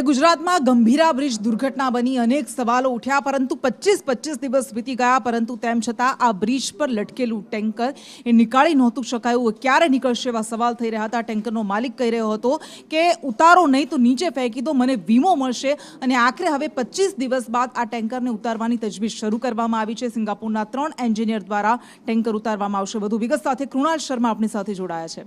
ગુજરાતમાં ગંભીરા બ્રિજ દુર્ઘટના બની અનેક સવાલો ઉઠ્યા, પરંતુ 25 દિવસ વીતી ગયા, પરંતુ તેમ છતાં આ બ્રિજ પર લટકેલું ટેન્કર એ નીકાળી નહોતું શકાયું. ક્યારે નીકળશે એવા સવાલ થઈ રહ્યા હતા. ટેન્કરનો માલિક કહી રહ્યો હતો કે ઉતારો નહીં તો નીચે ફેંકી દો, મને વીમો મળશે. અને આખરે હવે 25 દિવસ બાદ આ ટેન્કરને ઉતારવાની તજવીજ શરૂ કરવામાં આવી છે. સિંગાપુરના 3 એન્જિનિયર દ્વારા ટેન્કર ઉતારવામાં આવશે. વધુ વિગત સાથે કૃણાલ શર્મા આપણી સાથે જોડાયા છે.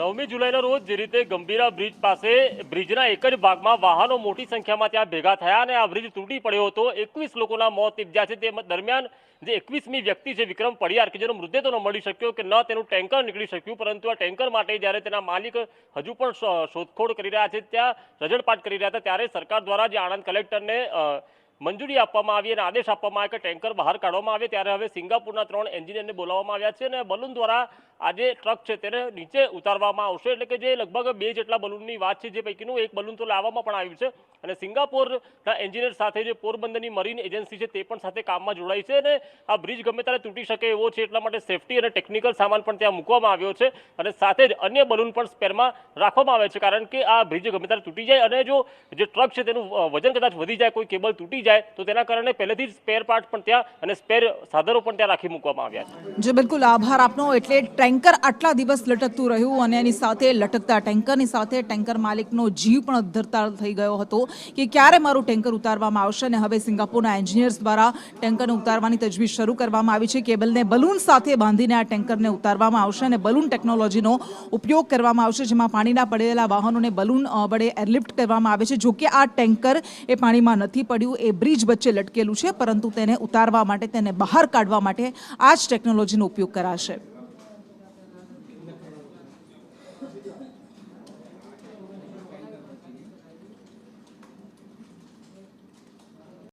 9મી જુલાઈના રોજ જે રીતે ગંભીરા બ્રિજ પાસે બ્રિજના એક જ ભાગમાં વાહનો મોટી સંખ્યામાં ત્યાં ભેગા થયા અને આ બ્રિજ તૂટી પડ્યો હતો. 21 લોકોના મોત નીપજ્યા છે. તે દરમિયાન જે 21મી વ્યક્તિ છે વિક્રમ પડિયાર, કે જેનો મૃતદેહ તો ન મળી શક્યો, કે ન તેનું ટેન્કર નીકળી શક્યું, પરંતુ આ ટેન્કર માટે જ્યારે તેના માલિક હજુ પણ શોધખોળ કરી રહ્યા છે, ત્યાં રજળપાટ કરી રહ્યા હતા, ત્યારે સરકાર દ્વારા જે આણંદ કલેક્ટરને મંજૂરી આપવામાં આવી અને આદેશ આપવામાં આવ્યો કે ટેન્કર બહાર કાઢવામાં આવે, ત્યારે હવે સિંગાપુરના 3 એન્જિનિયરને બોલાવવામાં આવ્યા છે અને બલૂન દ્વારા આ જે ટ્રક છે તેને નીચે ઉતારવામાં આવશે. એટલે કે જે લગભગ 2 જેટલા બલૂનની વાત છે, જે પૈકીનું એક બલૂન તો લાવવામાં પણ આવ્યું છે અને સિંગાપુરના એન્જિનિયર સાથે જે પોરબંદરની મરીન એજન્સી છે તે પણ સાથે કામમાં જોડાઈ છે અને આ બ્રિજ ગમે ત્યારે તૂટી શકે એવો છે, એટલા માટે સેફટી અને ટેકનિકલ સામાન પણ ત્યાં મૂકવામાં આવ્યો છે અને સાથે જ અન્ય બલૂન પણ સ્પેરમાં રાખવામાં આવે છે, કારણ કે આ બ્રિજ ગમે ત્યારે તૂટી જાય અને જો જે ટ્રક છે તેનું વજન કદાચ વધી જાય, કોઈ કેબલ તૂટી જાય તો તેના કારણે પહેલેથી જ સ્પેર પાર્ટ પણ ત્યાં અને સ્પેર સાધનો પણ ત્યાં રાખી મૂકવામાં આવ્યા છે. જે બિલકુલ આભાર આપનો. એટલે ટેન્કર આટલા દિવસ લટકતું રહ્યું અને એની સાથે લટકતા ટેન્કરની સાથે ટેન્કર માલિકનો જીવ પણ અદ્ધરતા થઈ ગયો હતો કે ક્યારે મારું ટેન્કર ઉતારવામાં આવશે. અને હવે સિંગાપુરના એન્જિનિયર્સ દ્વારા ટેન્કરને ઉતારવાની તજવીજ શરૂ કરવામાં આવી છે. કેબલને બલૂન સાથે બાંધીને આ ટેન્કરને ઉતારવામાં આવશે અને બલૂન ટેકનોલોજીનો ઉપયોગ કરવામાં આવશે, જેમાં પાણીના પડેલા વાહનોને બલૂન વડે એરલિફ્ટ કરવામાં આવે છે. જોકે આ ટેન્કર એ પાણીમાં નથી પડ્યું, એ બ્રિજ વચ્ચે લટકેલું છે, પરંતુ તેને ઉતારવા માટે, તેને બહાર કાઢવા માટે આ જ ટેકનોલોજીનો ઉપયોગ કરાશે.